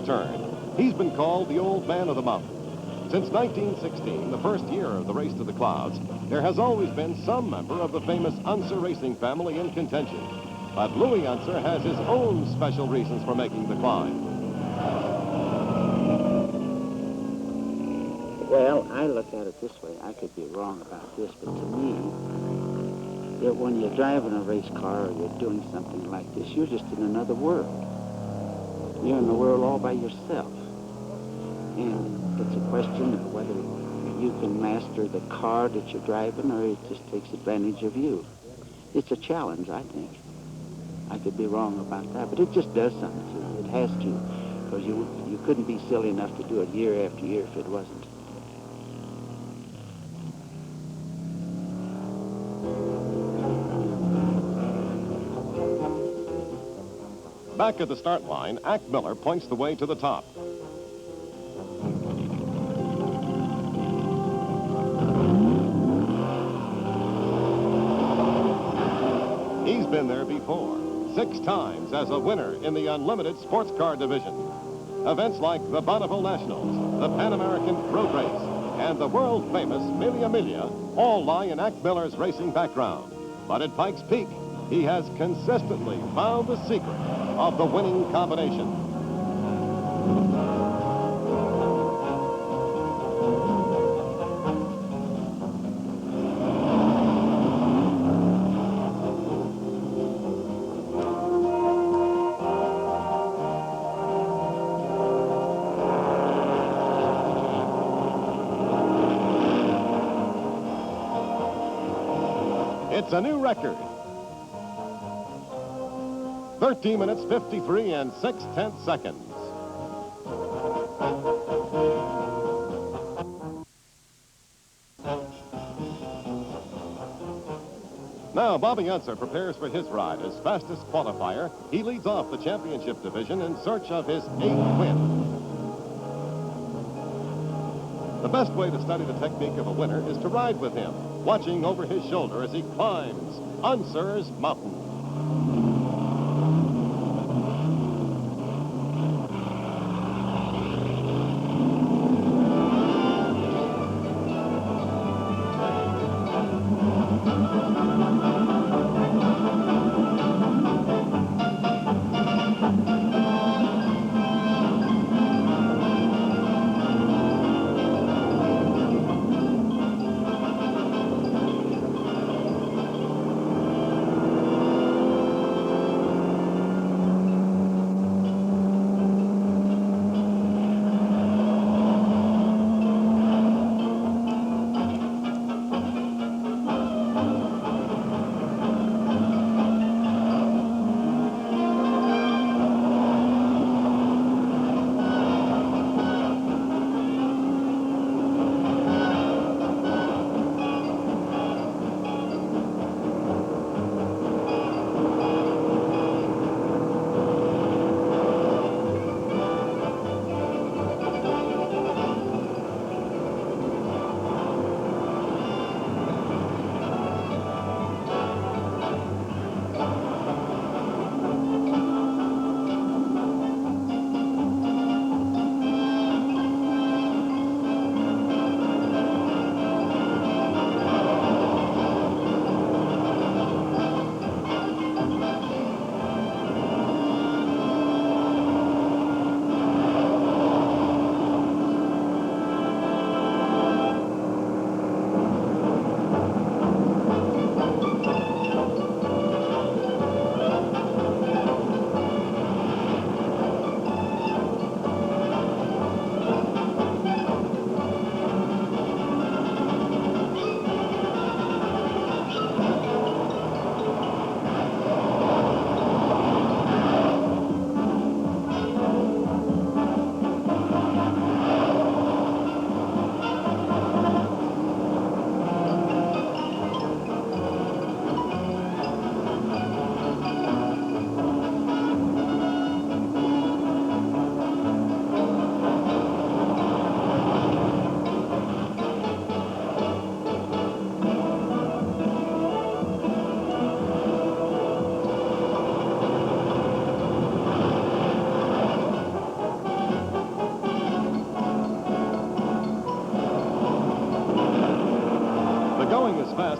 turn. He's been called the old man of the mountain. Since 1916, the first year of the Race to the Clouds, there has always been some member of the famous Unser racing family in contention. But Louis Unser has his own special reasons for making the climb. Well, I look at it this way. I could be wrong about this, but to me, that when you're driving a race car or you're doing something like this, you're just in another world. You're in the world all by yourself. And it's a question of whether you can master the car that you're driving or it just takes advantage of you. It's a challenge, I think. I could be wrong about that, but it just does something to you. It has to, because you couldn't be silly enough to do it year after year if it wasn't. Back at the start line, Ack Miller points the way to the top. He's been there before, 6 times as a winner in the Unlimited Sports Car Division. Events like the Bonneville Nationals, the Pan American Road Race, and the world-famous Mille Miglia all lie in Ack Miller's racing background. But at Pikes Peak, he has consistently found the secret of the winning combination. It's a new record. 13 minutes, 53 and 6/10 seconds. Now, Bobby Unser prepares for his ride. As fastest qualifier, he leads off the championship division in search of his 8th win. The best way to study the technique of a winner is to ride with him, watching over his shoulder as he climbs Unser's mountain.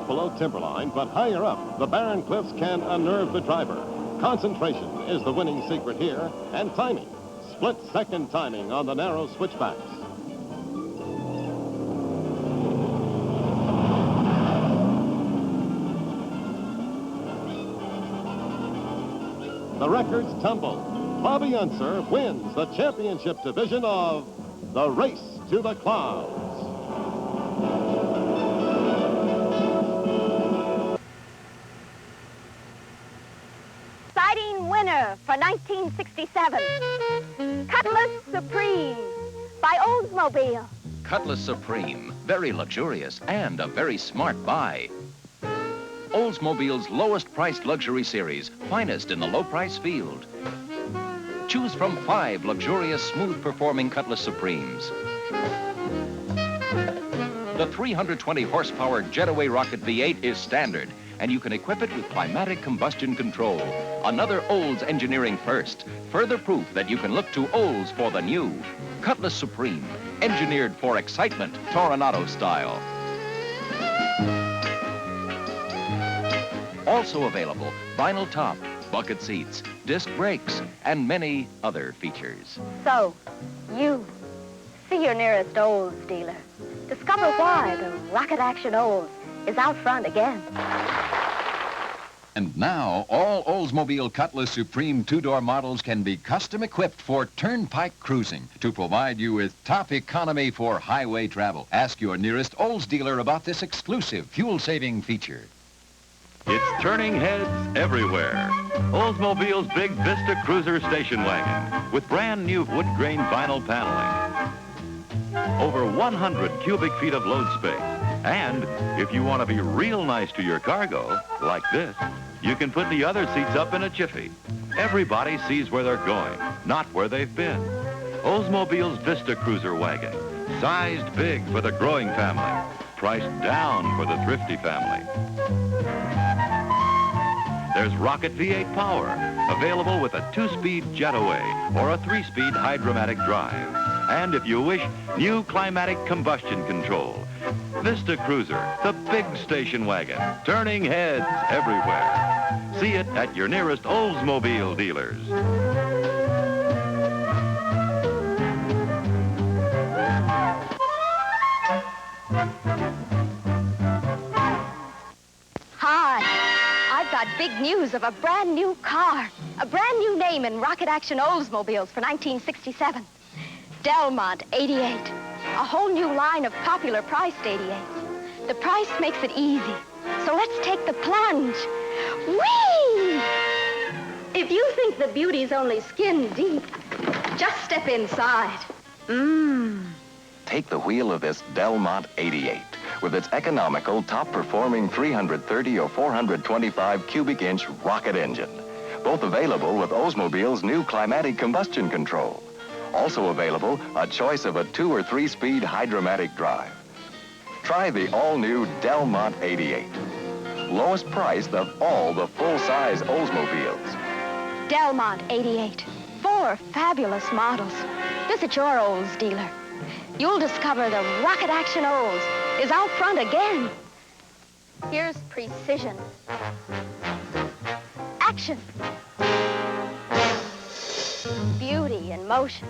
below timberline, but higher up, the barren cliffs can unnerve the driver. Concentration is the winning secret here, and timing. Split-second timing on the narrow switchbacks. The records tumble. Bobby Unser wins the championship division of the Race to the Clouds. Exciting winner for 1967, Cutlass Supreme by Oldsmobile. Cutlass Supreme, very luxurious and a very smart buy. Oldsmobile's lowest priced luxury series, finest in the low price field. Choose from 5 luxurious, smooth performing Cutlass Supremes. The 320 horsepower Jetaway Rocket V8 is standard, and you can equip it with climatic combustion control. Another Olds engineering first. Further proof that you can look to Olds for the new. Cutlass Supreme, engineered for excitement, Toronado style. Also available, vinyl top, bucket seats, disc brakes, and many other features. So, you see your nearest Olds dealer. Discover why the Rocket Action Olds is out front again. And now, all Oldsmobile Cutlass Supreme two-door models can be custom equipped for turnpike cruising to provide you with top economy for highway travel. Ask your nearest Olds dealer about this exclusive fuel-saving feature. It's turning heads everywhere. Oldsmobile's big Vista Cruiser station wagon with brand new wood grain vinyl paneling. Over 100 cubic feet of load space. And if you want to be real nice to your cargo, like this, you can put the other seats up in a jiffy. Everybody sees where they're going, not where they've been. Oldsmobile's Vista Cruiser wagon, sized big for the growing family, priced down for the thrifty family. There's Rocket V8 power, available with a 2-speed Jetaway or a 3-speed hydromatic drive. And if you wish, new climatic combustion control. Vista Cruiser, the big station wagon, turning heads everywhere. See it at your nearest Oldsmobile dealers. I've got big news of a brand new car. A brand new name in Rocket Action Oldsmobiles for 1967. Delmont 88. A whole new line of popular priced 88s. The price makes it easy. So let's take the plunge. Whee! If you think the beauty's only skin deep, just step inside. Take the wheel of this Delmont 88 with its economical, top-performing 330 or 425 cubic inch rocket engine. Both available with Oldsmobile's new climatic combustion control. Also available, a choice of a 2- or 3-speed hydromatic drive. Try the all-new Delmont 88. Lowest priced of all the full-size Oldsmobiles. Delmont 88. 4 fabulous models. Visit your Olds dealer. You'll discover the Rocket Action Olds is out front again. Here's precision. Action. Beauty in motion.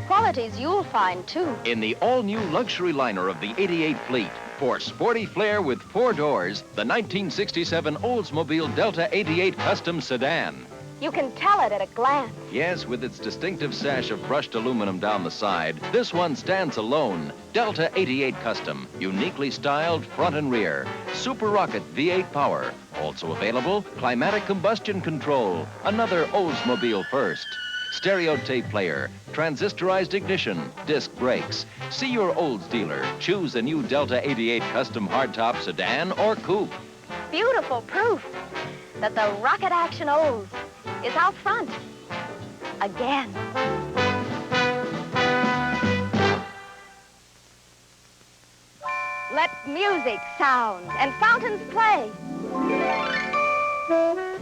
Qualities you'll find, too. In the all-new luxury liner of the 88 fleet, for sporty flair with 4 doors, the 1967 Oldsmobile Delta 88 Custom Sedan. You can tell it at a glance. Yes, with its distinctive sash of brushed aluminum down the side, this one stands alone. Delta 88 Custom, uniquely styled front and rear. Super Rocket V8 power. Also available, climatic combustion control. Another Oldsmobile first. Stereo tape player, transistorized ignition, disc brakes. See your Olds dealer. Choose a new Delta 88 Custom hardtop sedan or coupe. Beautiful proof that the Rocket Action Olds is out front again. Let music sound and fountains play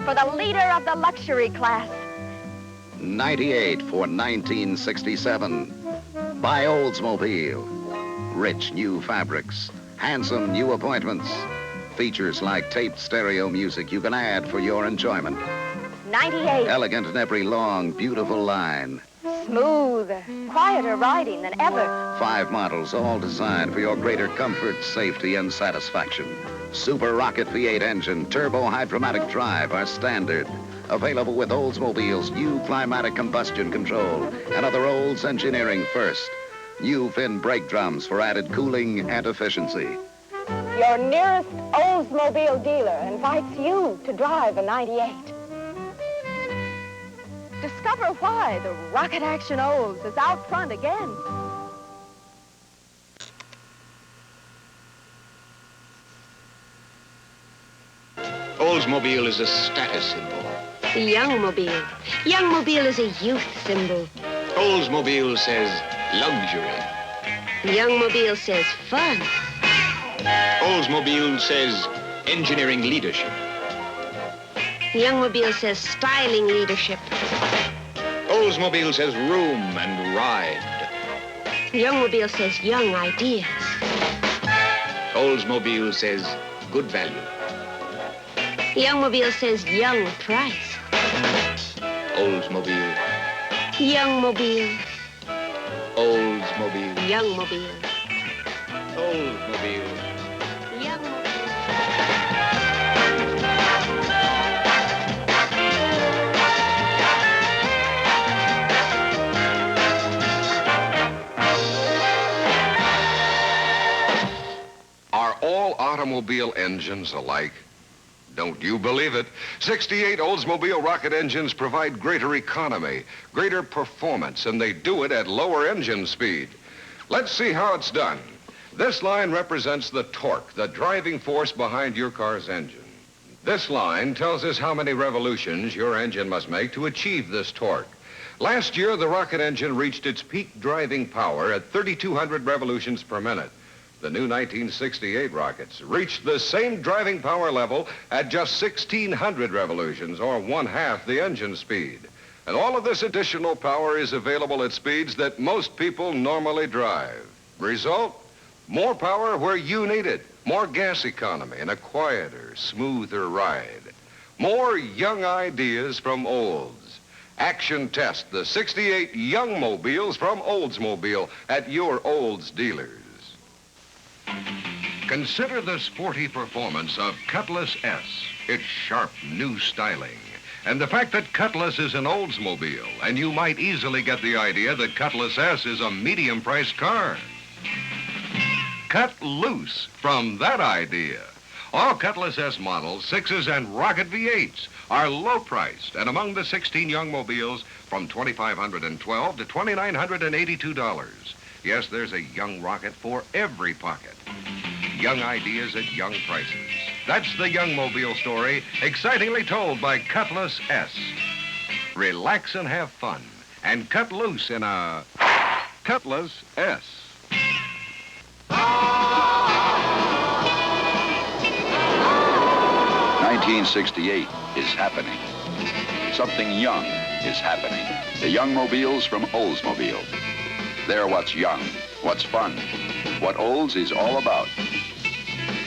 for the leader of the luxury class. 98 for 1967 by Oldsmobile. Rich new fabrics, handsome new appointments, features like taped stereo music you can add for your enjoyment. 98. Elegant in every long, beautiful line. Smoother, quieter riding than ever. 5 models, all designed for your greater comfort, safety, and satisfaction. Super Rocket V8 engine, turbo hydromatic drive are standard. Available with Oldsmobile's new climatic combustion control and other Olds engineering first. New fin brake drums for added cooling and efficiency. Your nearest Oldsmobile dealer invites you to drive a 98. Discover why the Rocket Action Olds is out front again. Oldsmobile is a status symbol. Youngmobile. Youngmobile is a youth symbol. Oldsmobile says luxury. Youngmobile says fun. Oldsmobile says engineering leadership. Youngmobile says styling leadership. Oldsmobile says room and ride. Youngmobile says young ideas. Oldsmobile says good value. Youngmobile says young price. Oldsmobile. Youngmobile. Oldsmobile. Youngmobile. Oldsmobile. Are all automobile engines alike? Don't you believe it? 68 Oldsmobile rocket engines provide greater economy, greater performance, and they do it at lower engine speed. Let's see how it's done. This line represents the torque, the driving force behind your car's engine. This line tells us how many revolutions your engine must make to achieve this torque. Last year, the rocket engine reached its peak driving power at 3,200 revolutions per minute. The new 1968 rockets reached the same driving power level at just 1,600 revolutions, or 1/2 the engine speed. And all of this additional power is available at speeds that most people normally drive. Result? More power where you need it, more gas economy, and a quieter, smoother ride. More young ideas from Olds. Action test the 68 Youngmobiles from Oldsmobile at your Olds dealers. Consider the sporty performance of Cutlass S, its sharp new styling, and the fact that Cutlass is an Oldsmobile, and you might easily get the idea that Cutlass S is a medium-priced car. Cut loose from that idea. All Cutlass S models, 6s and Rocket V8s, are low-priced and among the 16 Youngmobiles from $2,512 to $2,982. Yes, there's a young rocket for every pocket. Young ideas at young prices. That's the Youngmobile story, excitingly told by Cutlass S. Relax and have fun, and cut loose in a Cutlass S. 1968 is happening. Something young is happening. The Youngmobiles from Oldsmobile. They're what's young, what's fun, what Olds is all about.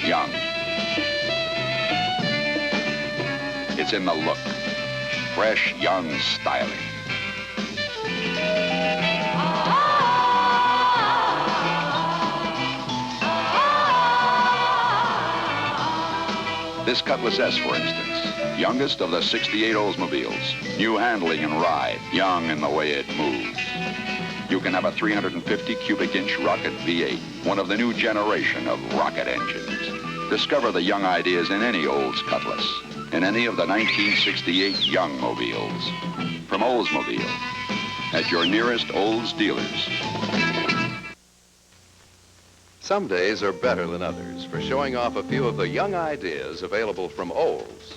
Young. It's in the look. Fresh, young styling. This Cutlass S, for instance, youngest of the 68 Oldsmobiles. New handling and ride, young in the way it moves. You can have a 350 cubic inch Rocket V8, one of the new generation of rocket engines. Discover the young ideas in any Olds Cutlass, in any of the 1968 Youngmobiles. From Oldsmobile, at your nearest Olds dealers. Some days are better than others for showing off a few of the young ideas available from Olds,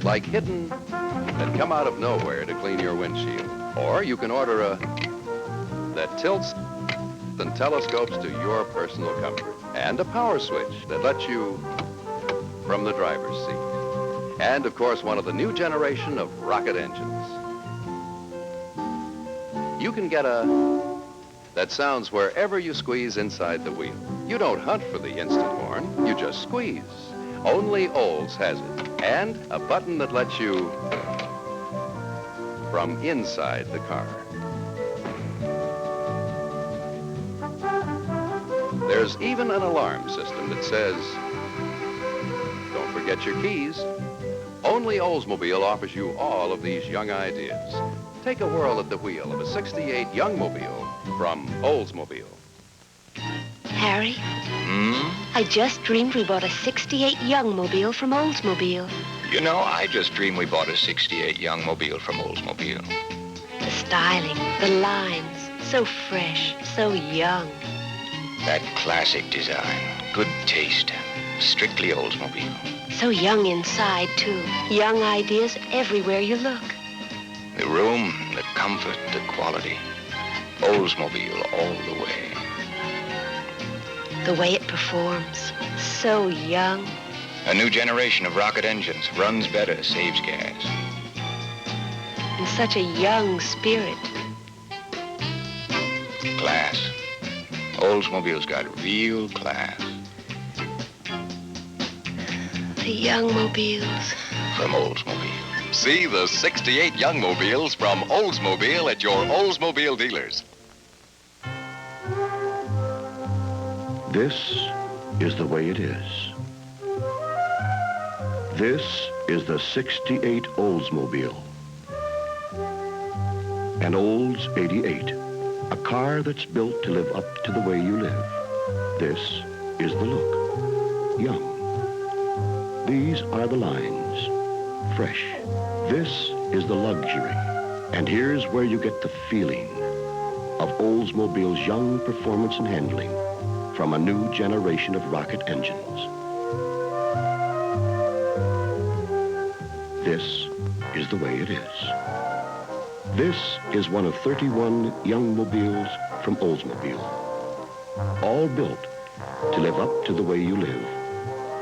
like hidden that come out of nowhere to clean your windshield. Or you can order a that tilts and telescopes to your personal comfort, and a power switch that lets you from the driver's seat. And of course, one of the new generation of rocket engines. You can get a that sounds wherever you squeeze inside the wheel. You don't hunt for the instant horn, you just squeeze. Only Olds has it. And a button that lets you from inside the car. There's even an alarm system that says, don't forget your keys. Only Oldsmobile offers you all of these young ideas. Take a whirl at the wheel of a '68 Youngmobile from Oldsmobile. Harry? I just dreamed we bought a '68 Youngmobile from Oldsmobile. You know, I just dreamed we bought a '68 Youngmobile from Oldsmobile. The styling, the lines, so fresh, so young. That classic design, good taste, strictly Oldsmobile. So young inside, too. Young ideas everywhere you look. The room, the comfort, the quality. Oldsmobile all the way. The way it performs, so young. A new generation of rocket engines, runs better, saves gas. And such a young spirit. Class. Oldsmobile's got real class. The Youngmobiles. From Oldsmobile. See the '68 Youngmobiles from Oldsmobile at your Oldsmobile dealers. This is the way it is. This is the '68 Oldsmobile. An Olds 88, a car that's built to live up to the way you live. This is the look, young. These are the lines, fresh. This is the luxury. And here's where you get the feeling of Oldsmobile's young performance and handling from a new generation of rocket engines. This is the way it is. This is one of 31 Youngmobiles from Oldsmobile. All built to live up to the way you live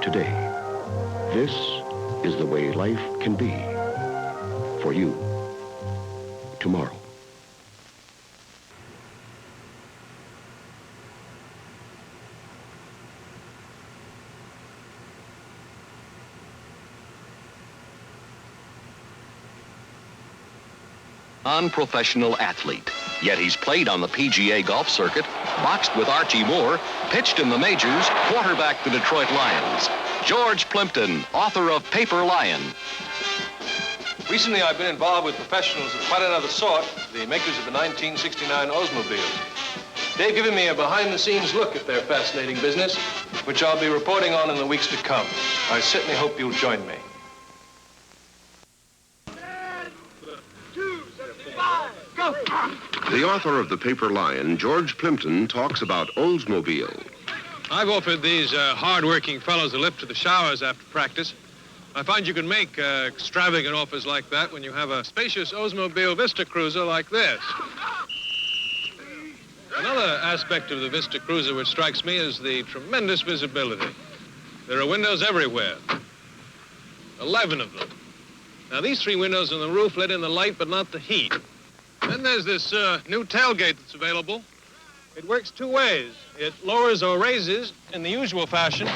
today. This is the way life can be for you tomorrow. Unprofessional athlete, yet he's played on the PGA golf circuit, boxed with Archie Moore, pitched in the majors, quarterbacked the Detroit Lions. George Plimpton, author of Paper Lion. Recently, I've been involved with professionals of quite another sort, the makers of the 1969 Oldsmobile. They've given me a behind-the-scenes look at their fascinating business, which I'll be reporting on in the weeks to come. I certainly hope you'll join me. The author of The Paper Lion, George Plimpton, talks about Oldsmobile. I've offered these hard-working fellows a lift to the showers after practice. I find you can make extravagant offers like that when you have a spacious Oldsmobile Vista Cruiser like this. Another aspect of the Vista Cruiser which strikes me is the tremendous visibility. There are windows everywhere. 11 of them. Now, these 3 windows on the roof let in the light, but not the heat. Then there's this new tailgate that's available. It works 2 ways. It lowers or raises in the usual fashion,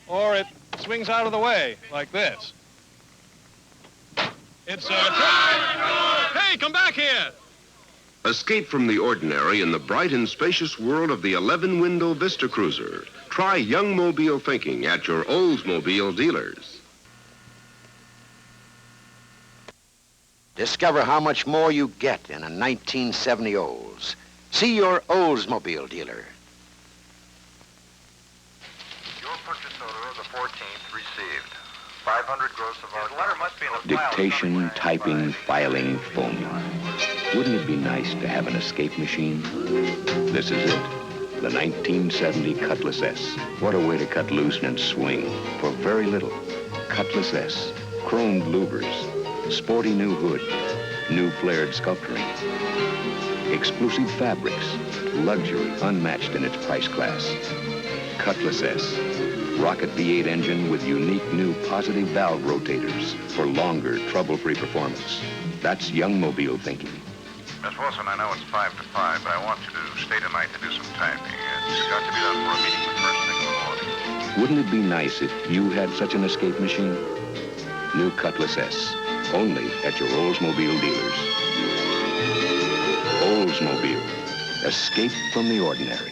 or it swings out of the way, like this. It's Hey, come back here! Escape from the ordinary in the bright and spacious world of the 11-window Vista Cruiser. Try Youngmobile thinking at your Oldsmobile dealers. Discover how much more you get in a 1970 Olds. See your Oldsmobile dealer. Your purchase order of the 14th received. 500 gross of our... The letter must be in the file. Dictation, typing, filing, phone. Wouldn't it be nice to have an escape machine? This is it. The 1970 Cutlass S. What a way to cut loose and swing for very little. Cutlass S. Chromed louvers. Sporty new hood, new flared sculpturing, exclusive fabrics, luxury unmatched in its price class. Cutlass S, rocket V8 engine with unique new positive valve rotators for longer trouble-free performance. That's Youngmobile thinking. Miss Wilson, I know it's 5 to 5, but I want you to stay tonight to do some typing. It's got to be done for a meeting the first thing in the morning. Wouldn't it be nice if you had such an escape machine? New Cutlass S, only at your Oldsmobile dealers. Oldsmobile, escape from the ordinary.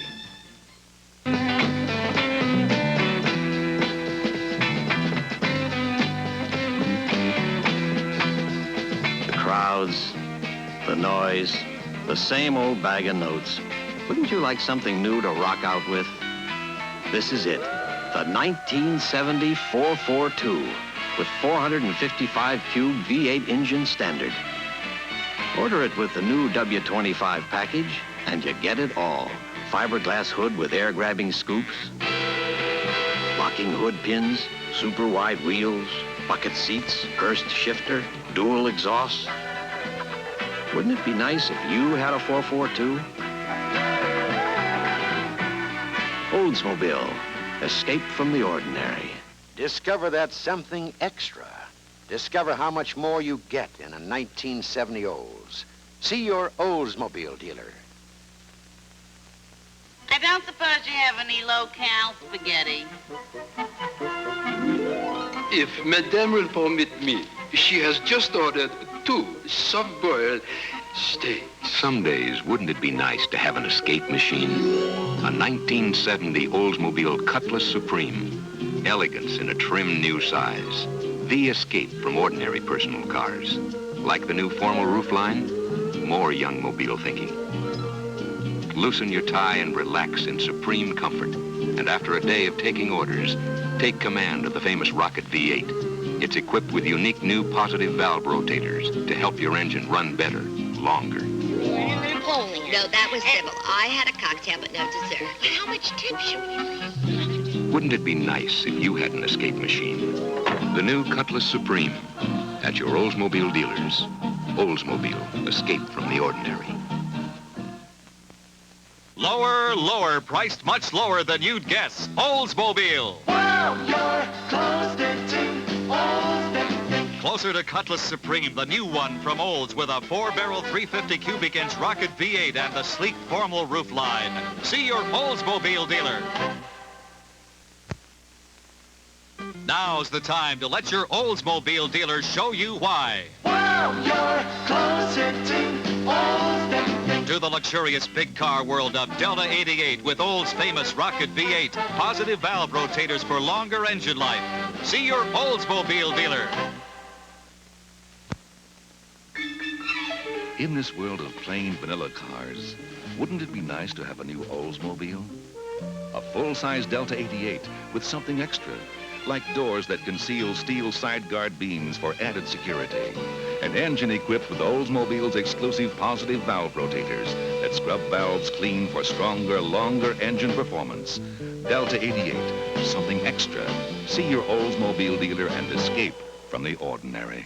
The crowds, the noise, the same old bag of notes. Wouldn't you like something new to rock out with? This is it, the 1970 442 with 455 cube V8 engine standard. Order it with the new W25 package and you get it all. Fiberglass hood with air-grabbing scoops, locking hood pins, super wide wheels, bucket seats, Hurst shifter, dual exhaust. Wouldn't it be nice if you had a 442? Oldsmobile, escape from the ordinary. Discover that something extra. Discover how much more you get in a 1970 Olds. See your Oldsmobile dealer. I don't suppose you have any low-cal spaghetti. If Madame will permit me, she has just ordered 2 soft-boiled steaks. Some days, wouldn't it be nice to have an escape machine? A 1970 Oldsmobile Cutlass Supreme. Elegance in a trim new size. The escape from ordinary personal cars. Like the new formal roofline, more Youngmobile thinking. Loosen your tie and relax in supreme comfort. And after a day of taking orders, take command of the famous Rocket V8. It's equipped with unique new positive valve rotators to help your engine run better, longer. No, that was civil. I had a cocktail, but no dessert. How much tip should we? Wouldn't it be nice if you had an escape machine? The new Cutlass Supreme at your Oldsmobile dealers. Oldsmobile, escape from the ordinary. Lower, lower, priced much lower than you'd guess. Oldsmobile. Wow, you're closer to Olds. Closer to Cutlass Supreme, the new one from Olds with a 4-barrel 350 cubic inch Rocket V8 and the sleek formal roof line. See your Oldsmobile dealer. Now's the time to let your Oldsmobile dealer show you why. Wow, you're closer to Olds. To the luxurious big car world of Delta 88 with Olds' famous Rocket V8, positive valve rotators for longer engine life. See your Oldsmobile dealer. In this world of plain vanilla cars, wouldn't it be nice to have a new Oldsmobile? A full-size Delta 88 with something extra, like doors that conceal steel side guard beams for added security. An engine equipped with Oldsmobile's exclusive positive valve rotators that scrub valves clean for stronger, longer engine performance. Delta 88, something extra. See your Oldsmobile dealer and escape from the ordinary.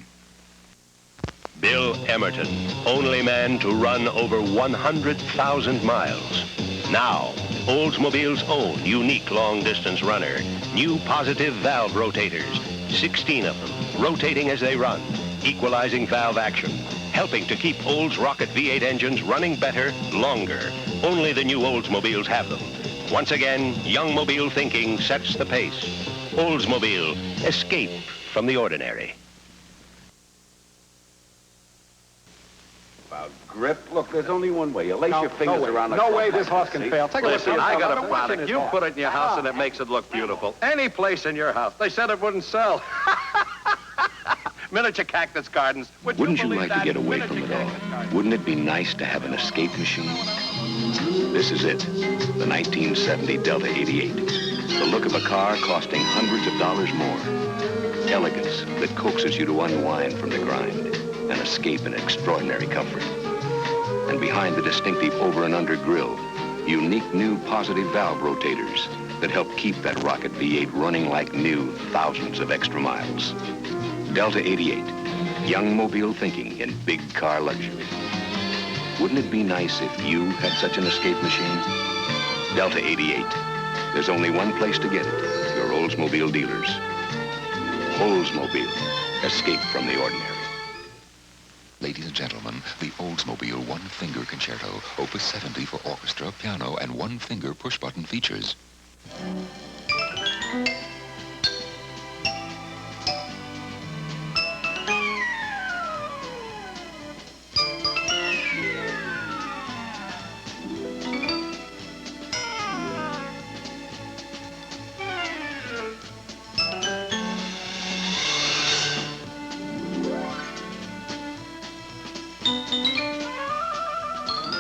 Bill Emerton, only man to run over 100,000 miles. Now, Oldsmobile's own unique long-distance runner. New positive valve rotators, 16 of them, rotating as they run, equalizing valve action, helping to keep Olds Rocket V8 engines running better, longer. Only the new Oldsmobiles have them. Once again, Youngmobile thinking sets the pace. Oldsmobile, escape from the ordinary. Grip. Look, there's only one way. You lace your fingers around the... No way this horse can fail. Take a look at Listen, I got a Watching product. this You horse. put it in your house and it makes it look beautiful. Any place in your house. They said it wouldn't sell. Miniature cactus gardens. Wouldn't you like to get away from it all? Wouldn't it be nice to have an escape machine? This is it, the 1970 Delta 88. The look of a car costing hundreds of dollars more. Elegance that coaxes you to unwind from the grind and escape in extraordinary comfort. And behind the distinctive over and under grille, unique new positive valve rotators that help keep that Rocket V8 running like new thousands of extra miles. Delta 88, Youngmobile thinking in big car luxury. Wouldn't it be nice if you had such an escape machine? Delta 88, there's only one place to get it, your Oldsmobile dealers. Oldsmobile, escape from the ordinary. Ladies and gentlemen, the old Oldsmobile one-finger concerto, Opus 70 for orchestra, piano, and one-finger push-button features.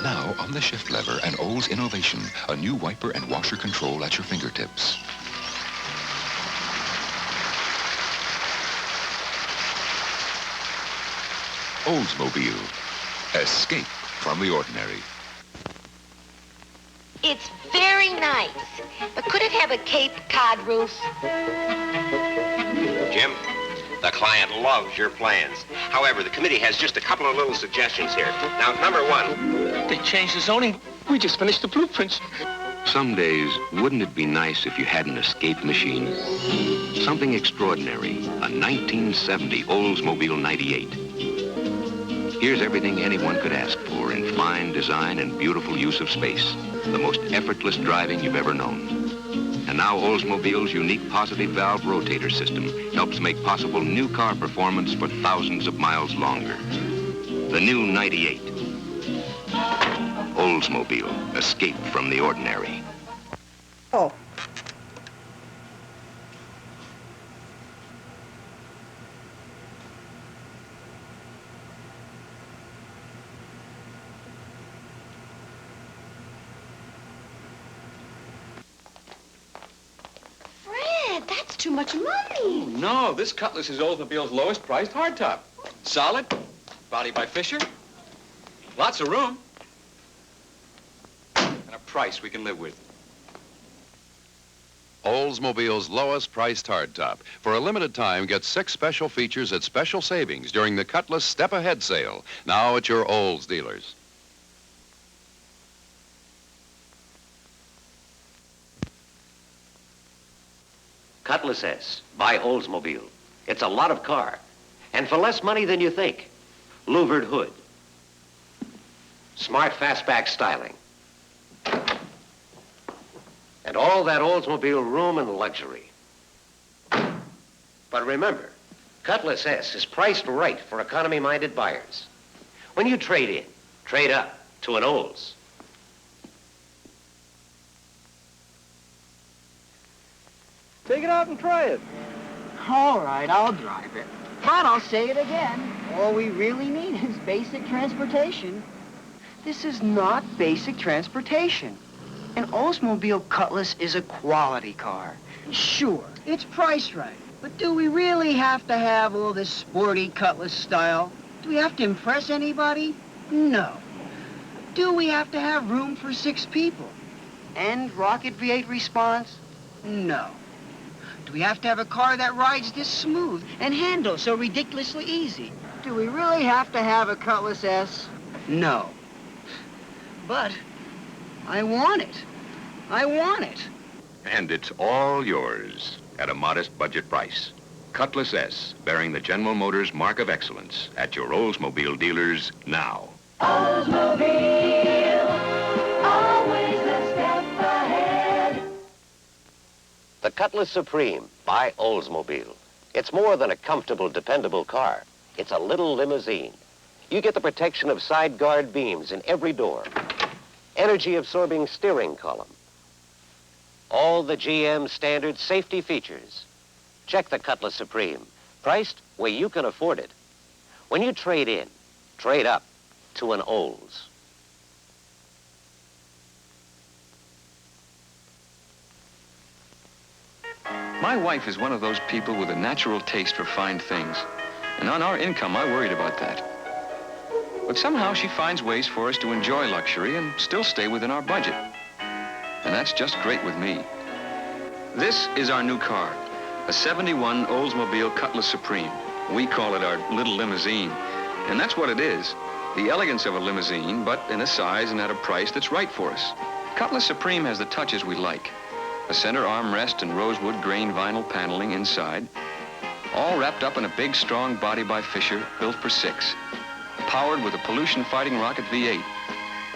Now, on the shift lever, an Olds innovation, a new wiper and washer control at your fingertips. Oldsmobile. Escape from the ordinary. It's very nice, but could it have a Cape Cod roof? Jim, the client loves your plans. However, the committee has just a couple of little suggestions here. Now, number one. They changed the zoning. We just finished the blueprints. Some days, wouldn't it be nice if you had an escape machine? Something extraordinary, a 1970 Oldsmobile 98. Here's everything anyone could ask for in fine design and beautiful use of space. The most effortless driving you've ever known. And now Oldsmobile's unique positive valve rotator system helps make possible new car performance for thousands of miles longer. The new 98. Oldsmobile, escape from the ordinary. Oh. Fred, that's too much money. No, this Cutlass is Oldsmobile's lowest priced hardtop. Solid, body by Fisher, lots of room, and a price we can live with. Oldsmobile's lowest priced hardtop. For a limited time, get 6 special features at special savings during the Cutlass Step Ahead sale. Now at your Olds dealers. Cutlass S by Oldsmobile. It's a lot of car, and for less money than you think. Louvered hood. Smart fastback styling. And all that Oldsmobile room and luxury. But remember, Cutlass S is priced right for economy-minded buyers. When you trade in, trade up to an Olds. Take it out and try it. All right, I'll drive it. But I'll say it again. All we really need is basic transportation. This is not basic transportation. An Oldsmobile Cutlass is a quality car. Sure, it's priced right. But do we really have to have all this sporty Cutlass style? Do we have to impress anybody? No. Do we have to have room for 6 people? And rocket V8 response? No. Do we have to have a car that rides this smooth and handles so ridiculously easy? Do we really have to have a Cutlass S? No. But I want it. I want it. And it's all yours at a modest budget price. Cutlass S, bearing the General Motors mark of excellence at your Oldsmobile dealers now. Oldsmobile, always a step ahead. The Cutlass Supreme by Oldsmobile. It's more than a comfortable, dependable car. It's a little limousine. You get the protection of side guard beams in every door. Energy-absorbing steering column. All the GM standard safety features. Check the Cutlass Supreme. Priced where you can afford it. When you trade in, trade up to an Olds. My wife is one of those people with a natural taste for fine things. And on our income, I worried about that. But somehow she finds ways for us to enjoy luxury and still stay within our budget. And that's just great with me. This is our new car, a 71 Oldsmobile Cutlass Supreme. We call it our little limousine. And that's what it is, the elegance of a limousine, but in a size and at a price that's right for us. Cutlass Supreme has the touches we like. A center armrest and rosewood grain vinyl paneling inside, all wrapped up in a big, strong body by Fisher, built for 6. powered with a pollution-fighting rocket V8.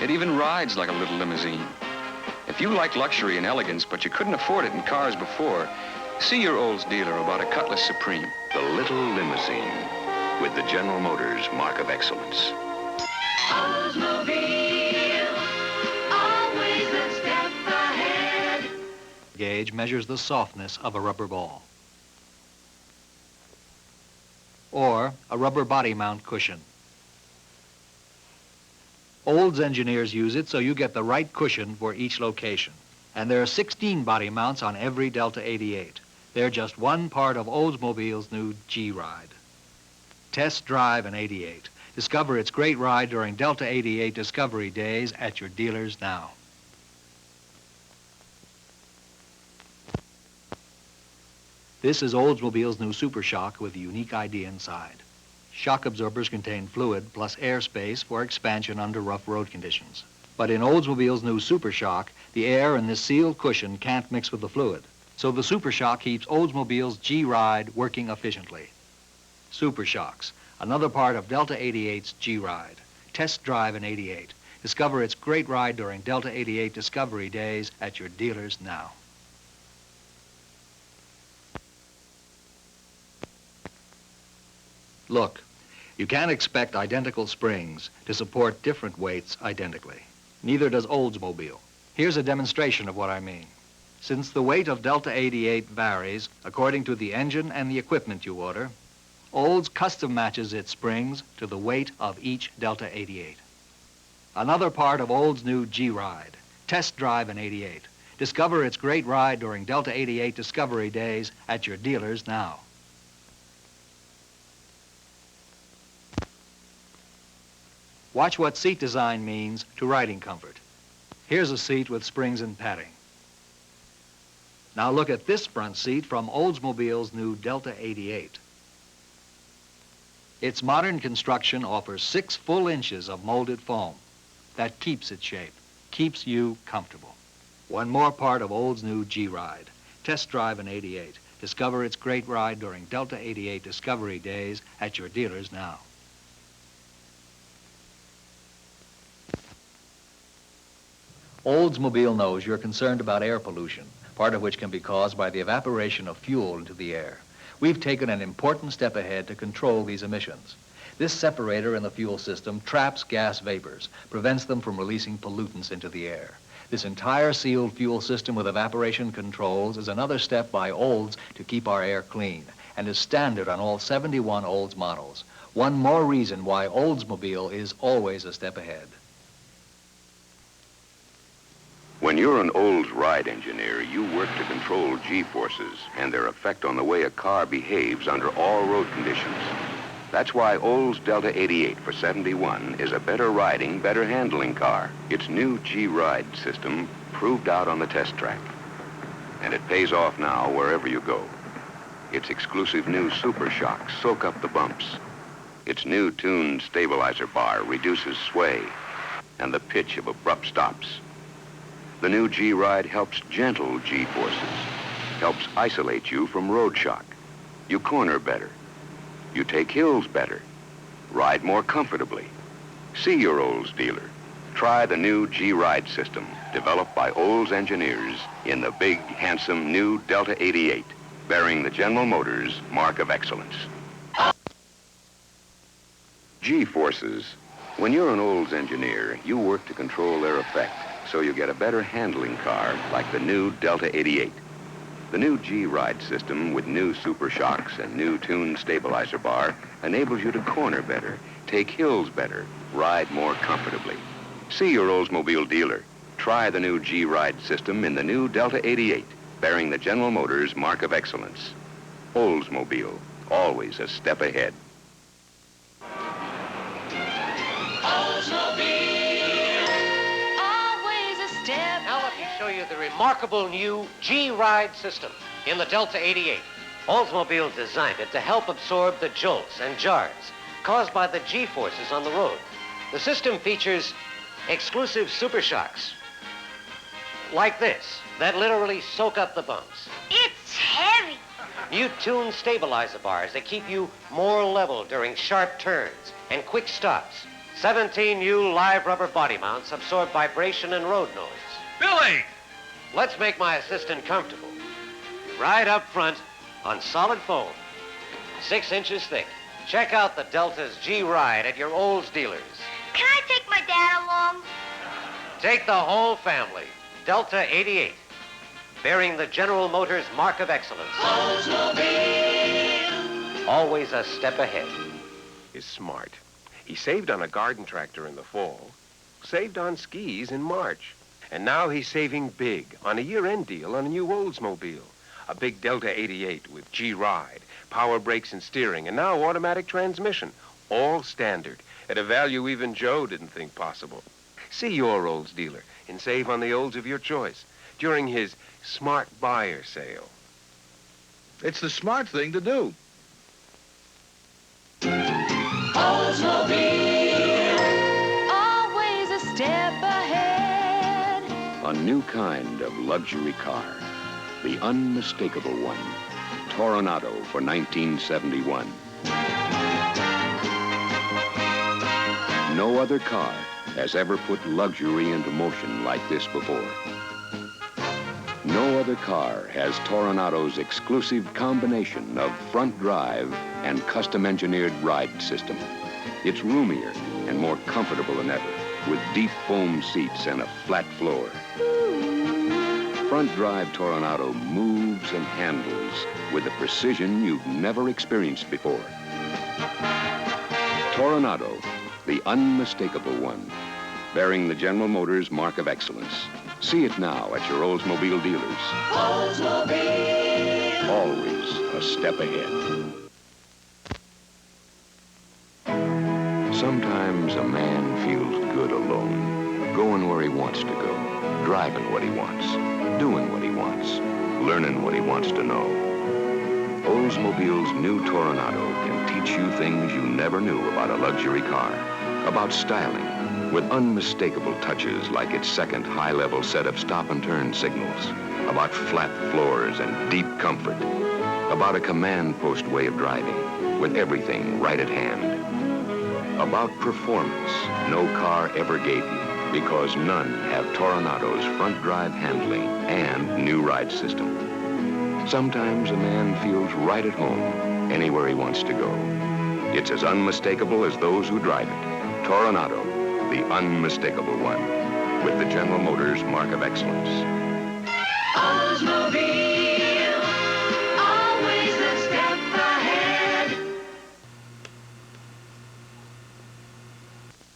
It even rides like a little limousine. If you like luxury and elegance, but you couldn't afford it in cars before, see your Olds dealer about a Cutlass Supreme. The little limousine with the General Motors mark of excellence. Oldsmobile, always a step ahead. Gauge measures the softness of a rubber ball. Or a rubber body mount cushion. Olds engineers use it so you get the right cushion for each location. And there are 16 body mounts on every Delta 88. They're just one part of Oldsmobile's new G-Ride. Test drive an 88. Discover its great ride during Delta 88 Discovery Days at your dealers now. This is Oldsmobile's new Super Shock with a unique idea inside. Shock absorbers contain fluid plus air space for expansion under rough road conditions. But in Oldsmobile's new Super Shock, the air in this sealed cushion can't mix with the fluid. So the Super Shock keeps Oldsmobile's G-Ride working efficiently. Super Shocks, another part of Delta 88's G-Ride. Test drive an 88. Discover its great ride during Delta 88 Discovery Days at your dealers now. Look, you can't expect identical springs to support different weights identically. Neither does Oldsmobile. Here's a demonstration of what I mean. Since the weight of Delta 88 varies according to the engine and the equipment you order, Olds custom matches its springs to the weight of each Delta 88. Another part of Olds' new G-Ride. Test drive an 88. Discover its great ride during Delta 88 Discovery Days at your dealers now. Watch what seat design means to riding comfort. Here's a seat with springs and padding. Now look at this front seat from Oldsmobile's new Delta 88. Its modern construction offers 6 full inches of molded foam. That keeps its shape, keeps you comfortable. One more part of Olds' new G-Ride. Test drive an 88. Discover its great ride during Delta 88 Discovery Days at your dealers now. Oldsmobile knows you're concerned about air pollution, part of which can be caused by the evaporation of fuel into the air. We've taken an important step ahead to control these emissions. This separator in the fuel system traps gas vapors, prevents them from releasing pollutants into the air. This entire sealed fuel system with evaporation controls is another step by Olds to keep our air clean and is standard on all 71 Olds models. One more reason why Oldsmobile is always a step ahead. When you're an Olds ride engineer, you work to control G-forces and their effect on the way a car behaves under all road conditions. That's why Olds Delta 88 for 71 is a better riding, better handling car. Its new G-Ride system proved out on the test track. And it pays off now wherever you go. Its exclusive new Super Shocks soak up the bumps. Its new tuned stabilizer bar reduces sway and the pitch of abrupt stops. The new G-Ride helps gentle G-forces, helps isolate you from road shock. You corner better. You take hills better. Ride more comfortably. See your Olds dealer. Try the new G-Ride system, developed by Olds engineers in the big, handsome new Delta 88, bearing the General Motors mark of excellence. G-forces. When you're an Olds engineer, you work to control their effect, so you get a better handling car like the new Delta 88. The new G-Ride system with new Super Shocks and new tuned stabilizer bar enables you to corner better, take hills better, ride more comfortably. See your Oldsmobile dealer. Try the new G-Ride system in the new Delta 88, bearing the General Motors mark of excellence. Oldsmobile, always a step ahead. Show you the remarkable new G-Ride system in the Delta 88. Oldsmobile designed it to help absorb the jolts and jars caused by the G-forces on the road. The system features exclusive Super Shocks like this that literally soak up the bumps. It's heavy. New tuned stabilizer bars that keep you more level during sharp turns and quick stops. 17 new live rubber body mounts absorb vibration and road noise. Billy! Let's make my assistant comfortable. Right up front on solid foam, 6 inches thick. Check out the Delta's G-Ride at your Olds dealers. Can I take my dad along? Take the whole family. Delta 88, bearing the General Motors mark of excellence. Oldsmobile. Always a step ahead. Is smart. He saved on a garden tractor in the fall, saved on skis in March, and now he's saving big on a year-end deal on a new Oldsmobile. A big Delta 88 with G-Ride, power brakes and steering, and now automatic transmission. All standard, at a value even Joe didn't think possible. See your Olds dealer and save on the Olds of your choice during his Smart Buyer sale. It's the smart thing to do. Oldsmobile. Always a step ahead. A new kind of luxury car. The unmistakable one. Toronado for 1971. No other car has ever put luxury into motion like this before. No other car has Toronado's exclusive combination of front drive and custom-engineered ride system. It's roomier and more comfortable than ever, with deep foam seats and a flat floor. Front drive Toronado moves and handles with a precision you've never experienced before. Toronado, the unmistakable one, bearing the General Motors mark of excellence. See it now at your Oldsmobile dealers. Oldsmobile. Always a step ahead. Sometimes a man feels good alone, going where he wants to go, driving what he wants, doing what he wants, learning what he wants to know. Oldsmobile's new Toronado can teach you things you never knew about a luxury car, about styling, with unmistakable touches like its second high-level set of stop and turn signals, about flat floors and deep comfort, about a command post way of driving, with everything right at hand, about performance no car ever gave you, because none have Toronado's front drive handling and new ride system. Sometimes a man feels right at home anywhere he wants to go. It's as unmistakable as those who drive it. Toronado, the unmistakable one, with the General Motors mark of excellence. Oldsmobile. Always a step ahead.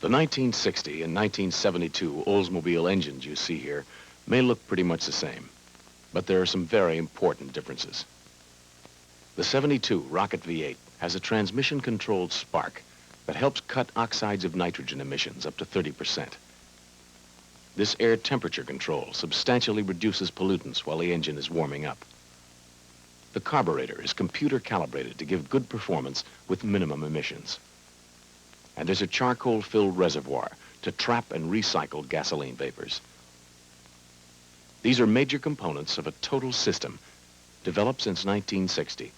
The 1960 and 1972 Oldsmobile engines you see here may look pretty much the same, but there are some very important differences. The 72 Rocket V8 has a transmission-controlled spark that helps cut oxides of nitrogen emissions up to 30%. This air temperature control substantially reduces pollutants while the engine is warming up. The carburetor is computer calibrated to give good performance with minimum emissions. And there's a charcoal-filled reservoir to trap and recycle gasoline vapors. These are major components of a total system developed since 1960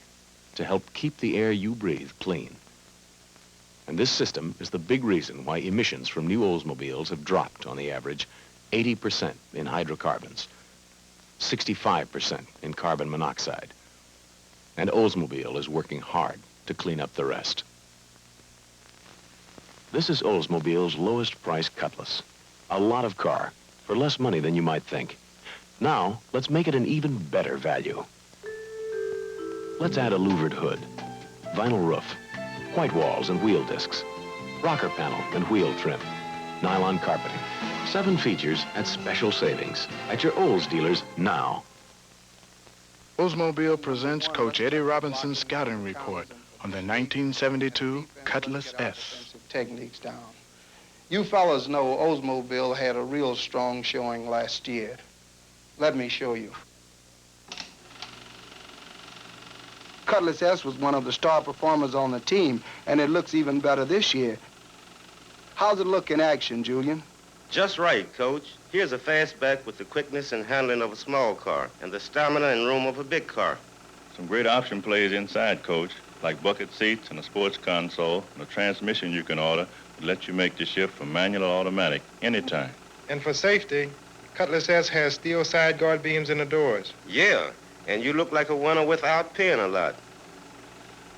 to help keep the air you breathe clean. And this system is the big reason why emissions from new Oldsmobiles have dropped on the average 80% in hydrocarbons, 65% in carbon monoxide. And Oldsmobile is working hard to clean up the rest. This is Oldsmobile's lowest price Cutlass. A lot of car for less money than you might think. Now, let's make it an even better value. Let's add a louvered hood, vinyl roof, white walls and wheel discs, rocker panel and wheel trim, nylon carpeting. 7 features at special savings at your Olds dealers now. Oldsmobile presents Coach Eddie Robinson's scouting report on the 1972 Cutlass S. Techniques down. You fellas know Oldsmobile had a real strong showing last year. Let me show you. Cutlass S was one of the star performers on the team, and it looks even better this year. How's it look in action, Julian? Just right, Coach. Here's a fastback with the quickness and handling of a small car and the stamina and room of a big car. Some great option plays inside, Coach, like bucket seats and a sports console and a transmission you can order that lets you make the shift from manual to automatic anytime. And for safety, Cutlass S has steel side guard beams in the doors. Yeah, and you look like a winner without paying a lot.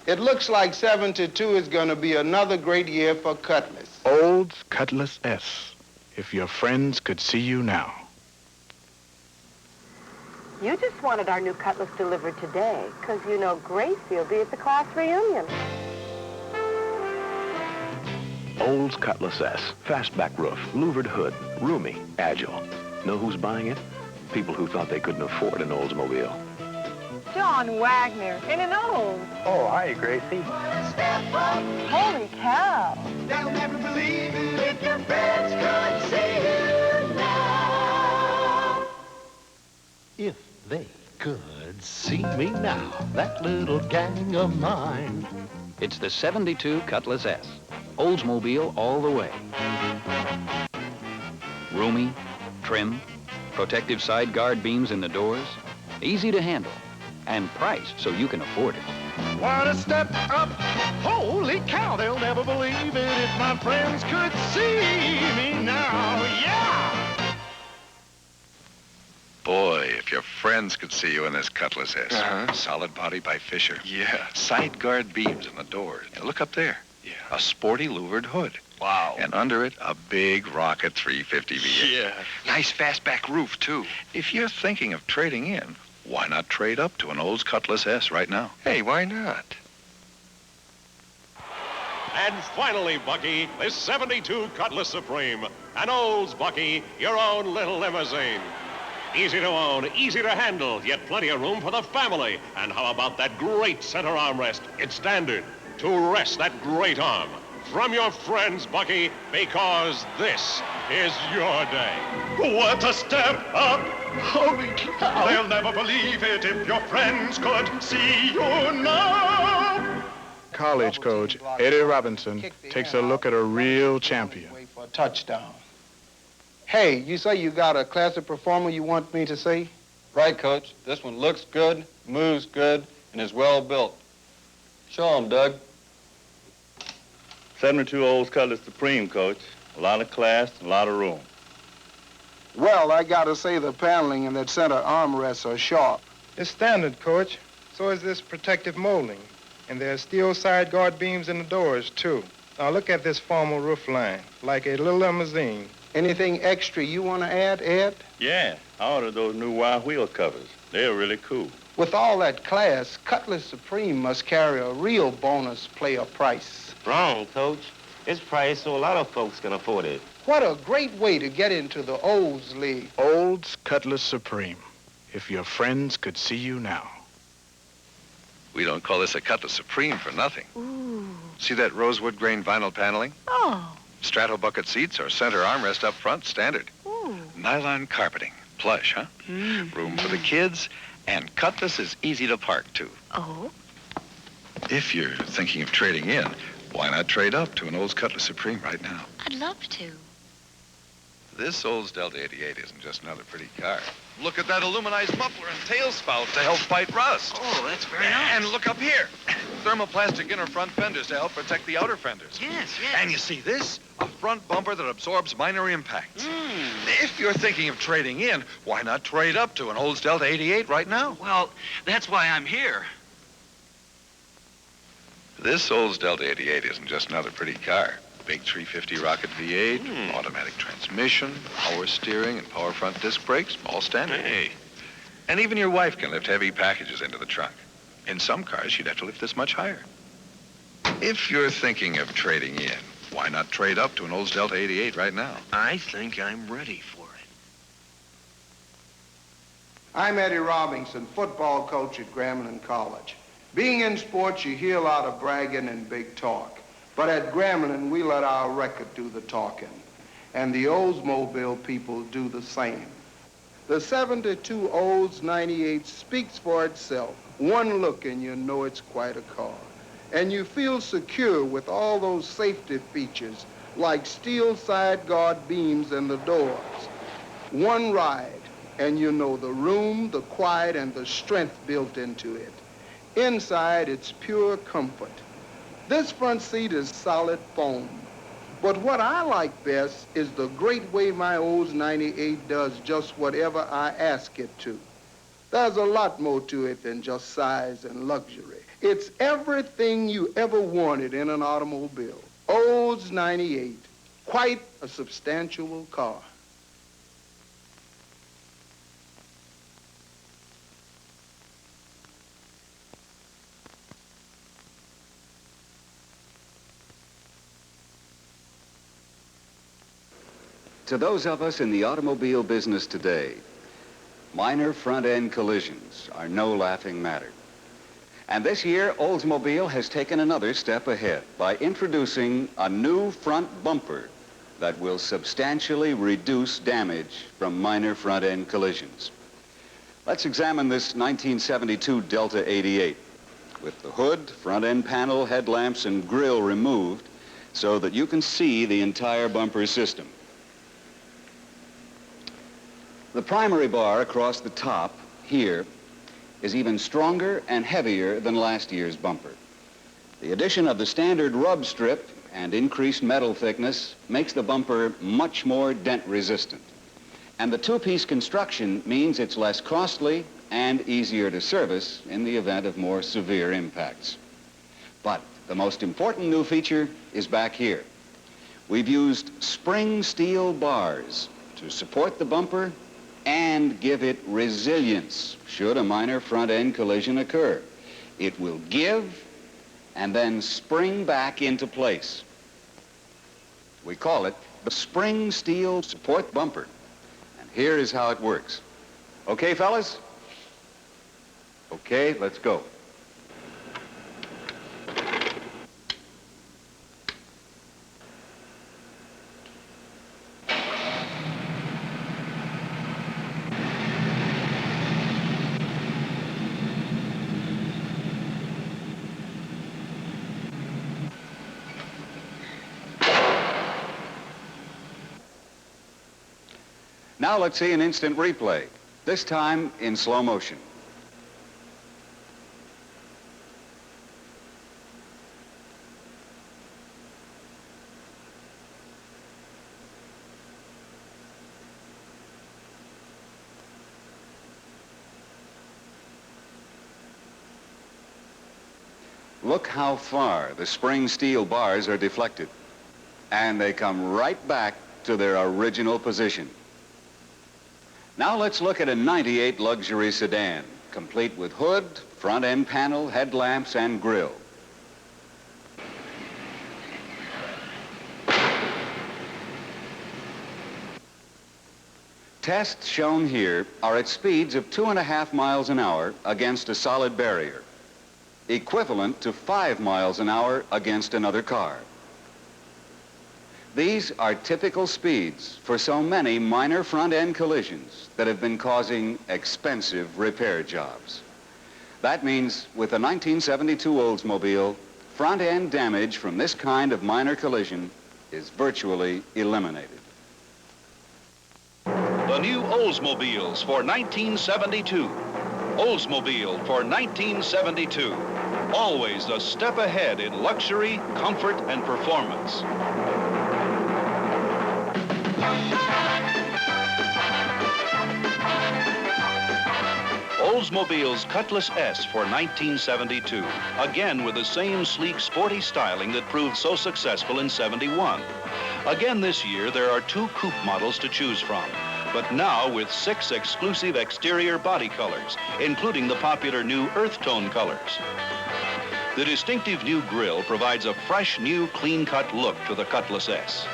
It looks like 72 is going to be another great year for Cutlass. Olds Cutlass S. If your friends could see you now. You just wanted our new Cutlass delivered today, because you know Gracie will be at the class reunion. Olds Cutlass S. Fastback roof, louvered hood, roomy, agile. Know who's buying it? People who thought they couldn't afford an Oldsmobile. John Wagner in an Olds. Oh, hi, Gracie. Holy cow. They'll never believe it if your friends could see you now. If they could see me now, that little gang of mine. It's the 72 Cutlass S. Oldsmobile all the way. Roomy, trim, protective side guard beams in the doors, easy to handle, and priced so you can afford it. What a step up! Holy cow, they'll never believe it if my friends could see me now. Yeah! Boy, if your friends could see you in this Cutlass S. Solid body by Fisher. Yeah. Side guard beams in the doors. And look up there. Yeah. A sporty louvered hood. Wow. And under it, a big Rocket 350 V8. Yeah. Nice fastback roof, too. If you're thinking of trading in, why not trade up to an Olds Cutlass S right now? Hey, why not? And finally, Bucky, this 72 Cutlass Supreme. An Olds, Bucky, your own little limousine. Easy to own, easy to handle, yet plenty of room for the family. And how about that great center armrest? It's standard to rest that great arm. From your friends, Bucky, because this is your day. What a step up! Holy cow! They'll never believe it if your friends could see you now. College coach Eddie Robinson takes a look at a real champion. For a touchdown. Hey, you say you got a classic performer you want me to see? Right, Coach. This one looks good, moves good, and is well built. Show 'em, Doug. 72 Olds Cutlass Supreme, Coach. A lot of class, a lot of room. Well, I gotta say the paneling and that center armrests are sharp. It's standard, Coach. So is this protective molding. And there's steel side guard beams in the doors, too. Now look at this formal roof line, like a little limousine. Anything extra you want to add, Ed? Yeah, I ordered those new wire wheel covers. They're really cool. With all that class, Cutlass Supreme must carry a real bonus player price. Wrong, Coach. It's priced so a lot of folks can afford it. What a great way to get into the Olds League. Olds Cutlass Supreme. If your friends could see you now. We don't call this a Cutlass Supreme for nothing. Ooh. See that rosewood grain vinyl paneling? Oh. Strato bucket seats or center armrest up front, standard. Ooh. Nylon carpeting, plush, huh? Room for the kids, and Cutlass is easy to park, too. Oh? If you're thinking of trading in, why not trade up to an Olds Cutlass Supreme right now? I'd love to. This Olds Delta 88 isn't just another pretty car. Look at that aluminized muffler and tail spout to help fight rust. Oh, that's very nice. And look up here. Thermoplastic inner front fenders to help protect the outer fenders. Yes. And you see this? A front bumper that absorbs minor impacts. If you're thinking of trading in, why not trade up to an Olds Delta 88 right now? Well, that's why I'm here. This Olds Delta 88 isn't just another pretty car. Big 350 Rocket V8, automatic transmission, power steering, and power front disc brakes, all standard. Hey. And even your wife can lift heavy packages into the trunk. In some cars, she'd have to lift this much higher. If you're thinking of trading in, why not trade up to an Olds Delta 88 right now? I think I'm ready for it. I'm Eddie Robinson, football coach at Grambling College. Being in sports, you hear a lot of bragging and big talk. But at Grambling, we let our record do the talking. And the Oldsmobile people do the same. The 72 Olds 98 speaks for itself. One look and you know it's quite a car. And you feel secure with all those safety features like steel side guard beams in the doors. One ride and you know the room, the quiet, and the strength built into it. Inside, it's pure comfort. This front seat is solid foam. But what I like best is the great way my Olds 98 does just whatever I ask it to. There's a lot more to it than just size and luxury. It's everything you ever wanted in an automobile. Olds 98, quite a substantial car. To those of us in the automobile business today, minor front-end collisions are no laughing matter. And this year, Oldsmobile has taken another step ahead by introducing a new front bumper that will substantially reduce damage from minor front-end collisions. Let's examine this 1972 Delta 88 with the hood, front-end panel, headlamps, and grille removed so that you can see the entire bumper system. The primary bar across the top here is even stronger and heavier than last year's bumper. The addition of the standard rub strip and increased metal thickness makes the bumper much more dent resistant. And the two-piece construction means it's less costly and easier to service in the event of more severe impacts. But the most important new feature is back here. We've used spring steel bars to support the bumper and give it resilience should a minor front-end collision occur. It will give and then spring back into place. We call it the spring steel support bumper. And here is how it works. Okay, fellas? Okay, let's go. Now let's see an instant replay, this time in slow motion. Look how far the spring steel bars are deflected, and they come right back to their original position. Now let's look at a 98 luxury sedan, complete with hood, front-end panel, headlamps, and grille. Tests shown here are at speeds of 2.5 miles an hour against a solid barrier, equivalent to 5 miles an hour against another car. These are typical speeds for so many minor front-end collisions that have been causing expensive repair jobs. That means with the 1972 Oldsmobile, front-end damage from this kind of minor collision is virtually eliminated. The new Oldsmobiles for 1972. Oldsmobile for 1972. Always a step ahead in luxury, comfort, and performance. Oldsmobile's Cutlass S for 1972. Again with the same sleek, sporty styling that proved so successful in '71. Again this year, there are 2 coupe models to choose from, but now with 6 exclusive exterior body colors, including the popular new earth tone colors. The distinctive new grille provides a fresh, new, clean-cut look to the Cutlass S.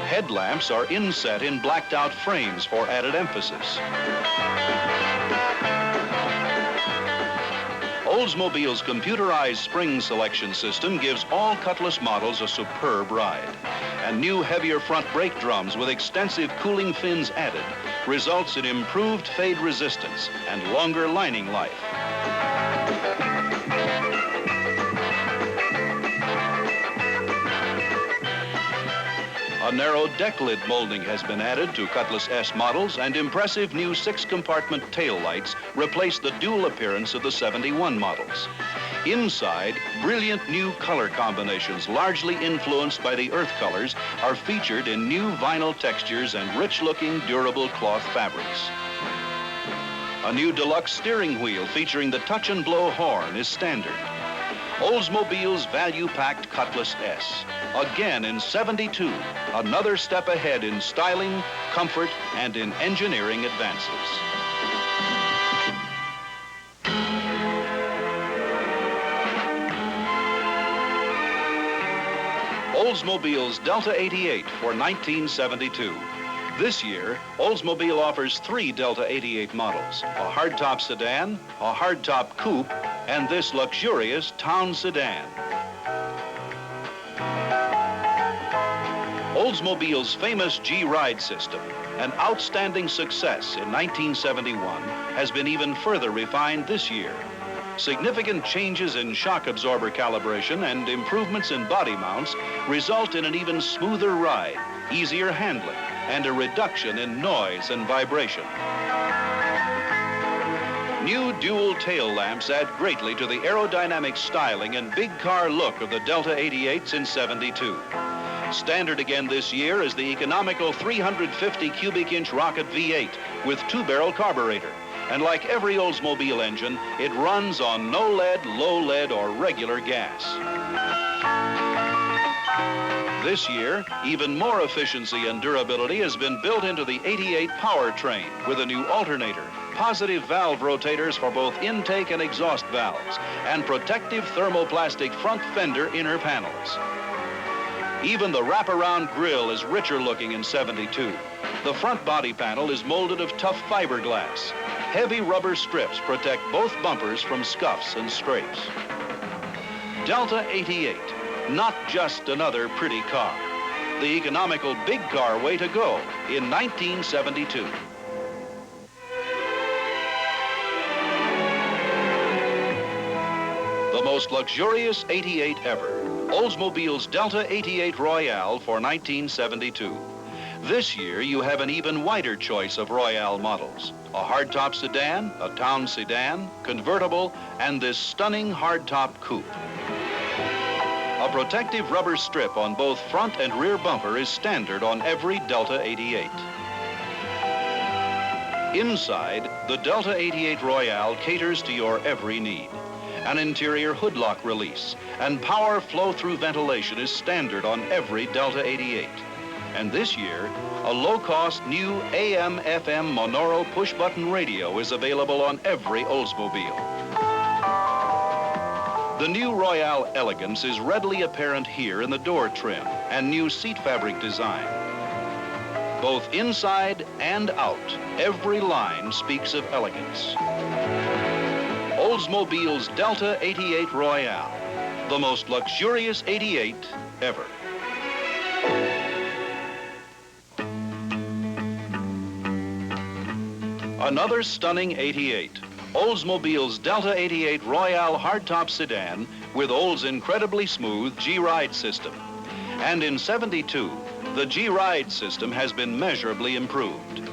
Headlamps are inset in blacked-out frames for added emphasis. Oldsmobile's computerized spring selection system gives all Cutlass models a superb ride. And new heavier front brake drums with extensive cooling fins added results in improved fade resistance and longer lining life. A A narrow deck lid molding has been added to Cutlass S models, and impressive new 6-compartment tail lights replace the dual appearance of the 71 models. Inside, brilliant new color combinations, largely influenced by the earth colors, are featured in new vinyl textures and rich-looking, durable cloth fabrics. A new deluxe steering wheel featuring the touch and blow horn is standard. Oldsmobile's value-packed Cutlass S, again in 72, another step ahead in styling, comfort, and in engineering advances. Oldsmobile's Delta 88 for 1972. This year, Oldsmobile offers 3 Delta 88 models, a hardtop sedan, a hardtop coupe, and this luxurious town sedan. Oldsmobile's famous G-Ride system, an outstanding success in 1971, has been even further refined this year. Significant changes in shock absorber calibration and improvements in body mounts result in an even smoother ride, easier handling, and a reduction in noise and vibration. New dual tail lamps add greatly to the aerodynamic styling and big car look of the Delta 88s in 72. Standard again this year is the economical 350 cubic inch Rocket V8 with 2-barrel carburetor. And like every Oldsmobile engine, it runs on no lead, low lead, or regular gas. This year, even more efficiency and durability has been built into the 88 powertrain with a new alternator, positive valve rotators for both intake and exhaust valves, and protective thermoplastic front fender inner panels. Even the wraparound grille is richer looking in 72. The front body panel is molded of tough fiberglass. Heavy rubber strips protect both bumpers from scuffs and scrapes. Delta 88, not just another pretty car. The economical big car way to go in 1972. The most luxurious 88 ever, Oldsmobile's Delta 88 Royale for 1972. This year, you have an even wider choice of Royale models. A hardtop sedan, a town sedan, convertible, and this stunning hardtop coupe. A protective rubber strip on both front and rear bumper is standard on every Delta 88. Inside, the Delta 88 Royale caters to your every need. An interior hood lock release and power flow-through ventilation is standard on every Delta 88. And this year, a low-cost new AM/FM monaural push-button radio is available on every Oldsmobile. The new Royale elegance is readily apparent here in the door trim and new seat fabric design. Both inside and out, every line speaks of elegance. Oldsmobile's Delta 88 Royale, the most luxurious 88 ever. Another stunning 88, Oldsmobile's Delta 88 Royale hardtop sedan with Olds' incredibly smooth G-Ride system. And in 72, the G-Ride system has been measurably improved.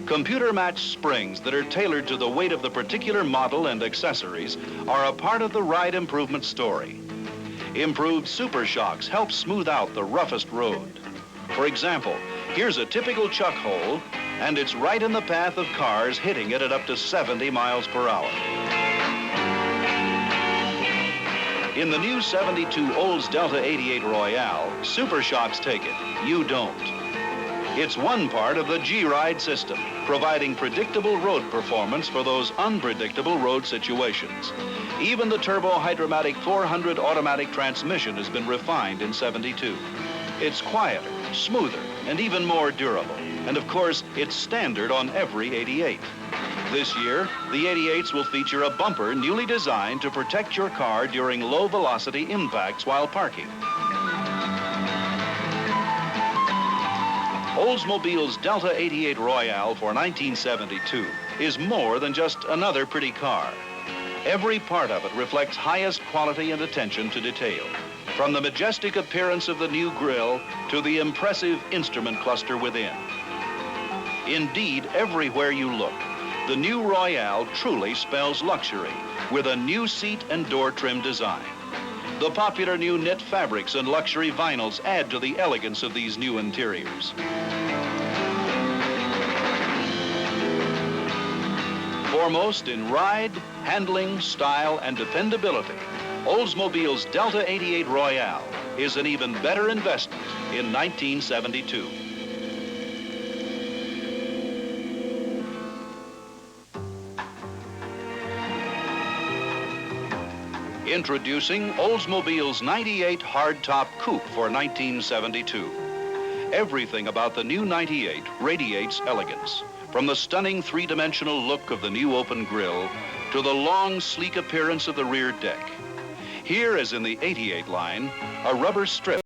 Computer-matched springs that are tailored to the weight of the particular model and accessories are a part of the ride improvement story. Improved super shocks help smooth out the roughest road. For example, here's a typical chuck hole, and it's right in the path of cars hitting it at up to 70 miles per hour. In the new 72 Olds Delta 88 Royale, super shocks take it, you don't. It's one part of the G-Ride system, providing predictable road performance for those unpredictable road situations. Even the Turbo Hydromatic 400 automatic transmission has been refined in 72. It's quieter, smoother, and even more durable. And of course, it's standard on every 88. This year, the 88s will feature a bumper newly designed to protect your car during low-velocity impacts while parking. Oldsmobile's Delta 88 Royale for 1972 is more than just another pretty car. Every part of it reflects highest quality and attention to detail. From the majestic appearance of the new grille to the impressive instrument cluster within. Indeed, everywhere you look, the new Royale truly spells luxury with a new seat and door trim design. The popular new knit fabrics and luxury vinyls add to the elegance of these new interiors. Foremost in ride, handling, style, and dependability, Oldsmobile's Delta 88 Royale is an even better investment in 1972. Introducing Oldsmobile's 98 hardtop coupe for 1972. Everything about the new 98 radiates elegance, from the stunning three-dimensional look of the new open grille to the long, sleek appearance of the rear deck. Here, as in the 88 line, a rubber strip